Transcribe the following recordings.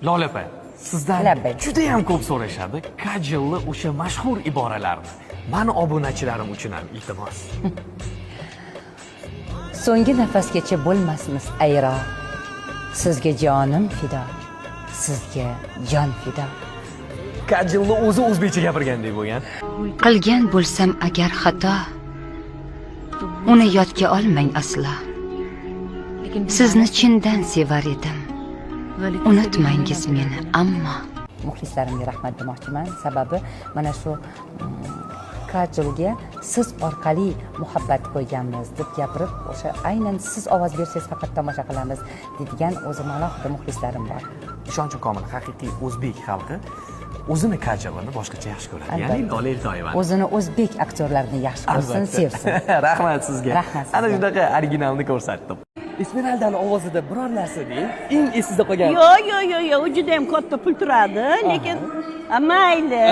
Lola opa, sizdan juda ham ko'p so'rashadi. Kajilli o'sha mashhur iboralarni. Mani obunachilarim uchun ham iltimos. So'nggi nafasgacha bo'lmasmiz ayro. Sizga jonim fido. Sizga jon fido. Kajilli o'zi o'zbekcha gapirgandek bo'lgan. Qilgan bo'lsam agar xato, uni yodga olmang aslo. Sizni chindan sevar edim. Unutmangiz meni, ammo muxlislarimga rahmat demoqchiman. Sababi mana shu Kajilga siz orqali muhabbat qo'yganmiz deb gapirib, o'sha aynan siz ovoz bersangiz faqat tomosha qilamiz deydigan o'zim alohida muxlislarim bor. Ishonchim komil, haqiqiy o'zbek xalqi o'zini Kajilini boshqacha yaxshi ko'radi. Ya'ni Lola Eltoyevani. O'zini o'zbek aktyorlarini yaxshi ko'rsin, sevsin. Rahmat sizga. Rahmat. Ana shunaqa originalni ko'rsatdim. Esmeraldani ovozida biror narsa deng, eng esingizda qolgan. Yo'q, u juda ham katta pul turadi, lekin mayli.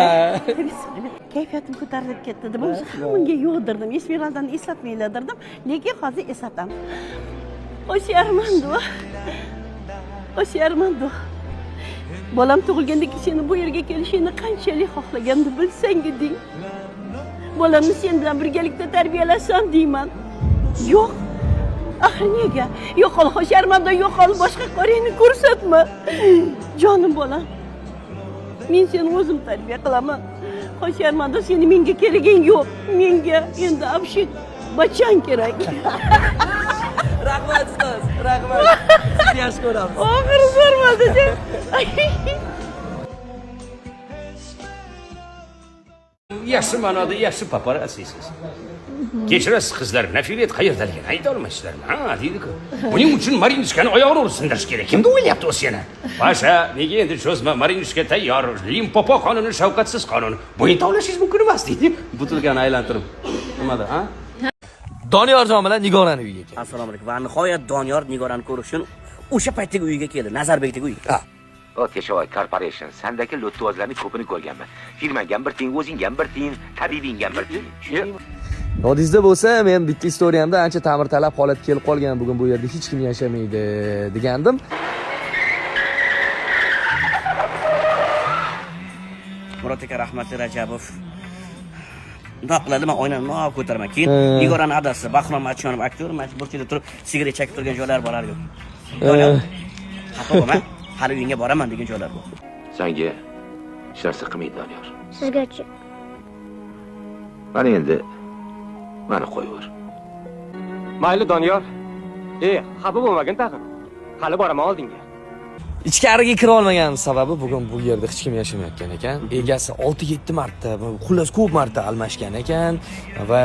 Kayfiyatim ko'tarilib ketdi deb o'sha hammaga yo'dirdim. Esmeraldani eslatmaylardim, lekin hozir eslataman. O'sharmanda. Bolam tug'ilganda seni bu yerga kelishingni qanchalik xohlaganimni bilsang eding. Bolamni sen bilan birgalikda tarbiyalasam deyman. Yo'q. Axir nega? Yo'qol Xosharmanda, yo'qol boshqa qo'ringni ko'rsatma. Jonim bolam. Men seni o'zim tarbiya qilaman. Xosharmanda, seni menga keraging yo'q. Menga endi abshit bachang kerak. Rahmat ustoz, rahmat. Sizni yaxshi ko'ramiz. Oxiri zo'rmadi-chi. Yaxshi ma'noda yaxshi paparatsisiz. Kechirasiz qizlar, Nafilat qayerdaligini ayta olmaysizlarmi? Ha, deydi-ku. Buning uchun Marinishkani oyog'ini urib sindirish kerak. Kimda o'ylayapti o'zi yana? Pasha, nega endi cho'zma, Marinishka tayyor. Limpopo qonuni shafqatsiz qonun. Bo'yin tovlashingiz mumkin emas, deydi. Butilgani aylantirib. Nimada, ha? Doniyorjon bilan Nigorani uyiga keldi. Assalomu alaykum. Va nihoyat Doniyor Nigorani ko'rish uchun o'sha paytdagi uyiga keldi. Nazarbekdagi uyiga. Teshovoy Corporation sandagi lo'ttivozlarning ko'pini ko'rganman. Firmanga ham bir tiyin, o'zingga ham bir tiyin, tabibingga ham bir tiyin. Yodingizda bo'lsa, men bitta istoriyamda ancha ta'mirtalab holat kelib qolgan, bugun bu yerda hech kim yashamaydi degandim. Murod aka rahmatli Rajabov. Undoq qiladi, men oynani noq ko'taraman. Keyin Nigorani adasi Bahrom Achonov aktyor, mana burchida turib sigaret chekib turgan joylar bo'lar edi. Xafa bo'lma, hali uyingga boraman degan joylar bor. Senga hech narsa qilmaydi Doniyor. Sizgachi? Mana endi mani qo'yaver. Mayli Doniyor. Xafa bo'lmagin tag'in. Hali boraman oldinga. Ichkariga kira olmaganimiz sababi bugun bu yerda hech kim yashamayotgan ekan. Egasi 6-7 marta, xullas ko'p marta almashgan ekan va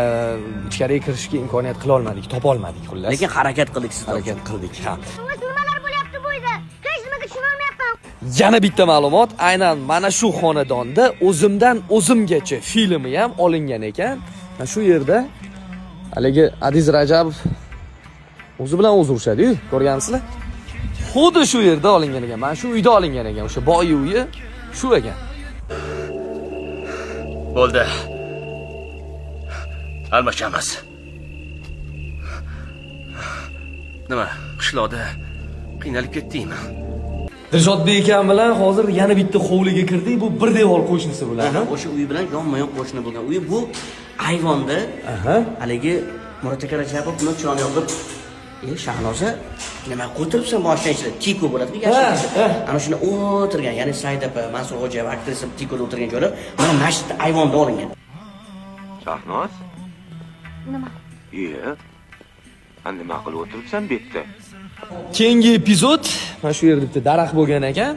ichkariga kirishga imkoniyat qila olmadik, topa olmadik xullas. Lekin harakat qildik siz. Harakat qildik, ha. Nimalar bo'lyapti bu yerda? Hech nimaga tushuna olmayapman. Yana bitta ma'lumot, aynan mana shu xonadonda o'zimdan o'zimgacha filmi ham olingan ekan. Mana shu yerda haligi Adiz Rajabov o'zi bilan o'zi urishadi-yu, ko'rgansizlar? Xuddi shu yerda olingan ekan. Mana shu uyda olingan ekan. O'sha boy uyi shu ekan. Bo'ldi. Almashamiz. Nima, qishloqda qiynalib ketdingmi? Dilshodbek akam bilan hozir yana bitta hovliga kirdik. Bu bir devor qo'shnisi bilan. O'sha uy bilan yonma-yon qo'shni bo'lgan. Uy bu ayvonda. Haligi Murod aka Rajabov buni chiroq yoqib, Shahnoza nima qo'tiribsan mashina ichida tiko bo'ladi-ku yaxshi. Ana shuni o'tirgan, ya'ni Said opa, Mansur Xo'jayev aktrisa tikoda o'tirgan joylar mana masjid ayvonda olingan. Shahnoz? Nima? Nima qilib o'tiribsan bu yerda? Keyingi epizod mana shu yerda bitta daraxt bo'lgan ekan.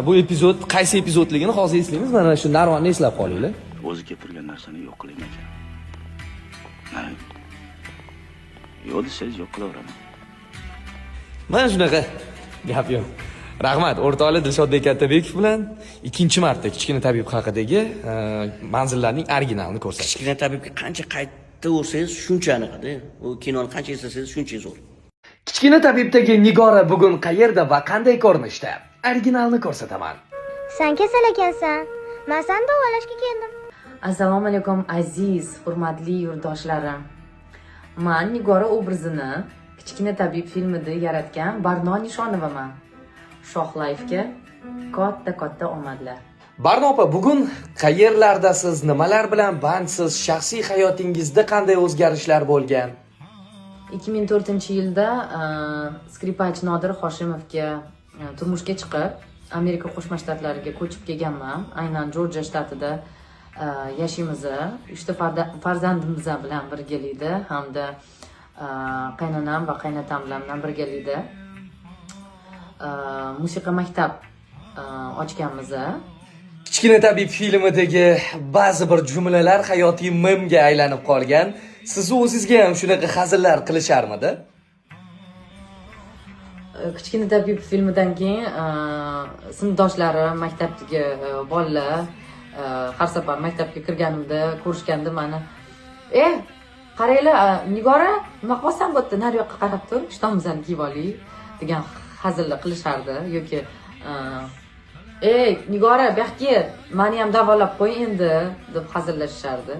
Bu epizod qaysi epizodligini hozir eslaymiz. Mana shu narvonni eslab qolinglar. O'zi keltirgan narsani yo'q qiling ekan. Yo'q desangiz yo'q qilaveraman. Mana shunaqa gap yo'q. Rahmat, o'rtoqlar Dilshodbek Katabekov bilan ikkinchi marta Kichkina tabib haqidagi manzillarning originalini ko'rsatdik. Kichkina tabibga qancha qaytda ursangiz shuncha aniqadi. U kinoni qancha eslasangiz shuncha zo'r. Kichkina tabibdagi Nigora bugun qayerda va qanday ko'rinishda? Originalni ko'rsataman. Sen kasal ekansan. Men seni davolashga keldim. Assalomu alaykum aziz, hurmatli yurtdoshlarim. Men Nigora obrazini Kichkina tabib filmida yaratgan Barno Nishonovaman. Shohlayevga katta omadlar. Barno opa, bugun qayerlardasiz, nimalar bilan bandsiz, shaxsiy hayotingizda qanday o'zgarishlar bo'lgan? 2004-yilda skripach Nodir Hoshimovga turmushga chiqib, Amerika Qo'shma Shtatlariga ko'chib kelganman. Aynan Jorjiya shtatida yashaymiz. 3 ta farzandimiz bilan birgalikda hamda qaynonam va qaynotam bilan birgalikda musiqa maktab ochganmiz. Kichkina tabib filmidagi ba'zi bir jumlalar hayotiy memga aylanib qolgan. Siz o'zingizga ham shunaqa hazillar qilisharmidi? Kichkina tabib filmidan keyin sinfdoshlarim, maktabdagi bolalar har safar maktabga kirganimda ko'rishganda meni qaranglar, Nigora, nima qilasan bu yerda? Nari yoqqa qarab tur, ishtonimizni kiyib oling degan hazillar qilishardi yoki Nigora, bu yoqqa meni ham davolab qo'y endi deb hazillashardi.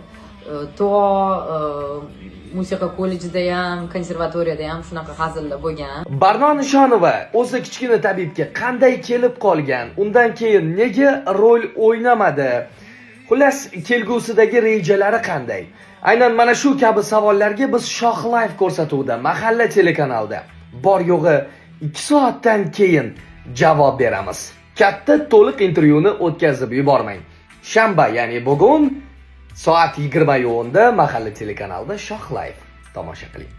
Musiqa kollejida ham, konservatoriyada ham shunaqa hazillar bo'lgan. Barno Nishonova o'zi kichkina tabibga qanday kelib qolgan? Undan keyin nega rol o'ynamadi? Xullas, kelgusidagi rejalari qanday? Aynan mana shu kabi savollarga biz Shoh Live ko'rsatuvida, Mahalla telekanalida bor yo'g'i 2 soatdan keyin javob beramiz. Katta to'liq intervyuni o'tkazib yubormang. Shanba, ya'ni bugun soat 20:10da Mahalla telekanalida Shoh Live tomosha qiling.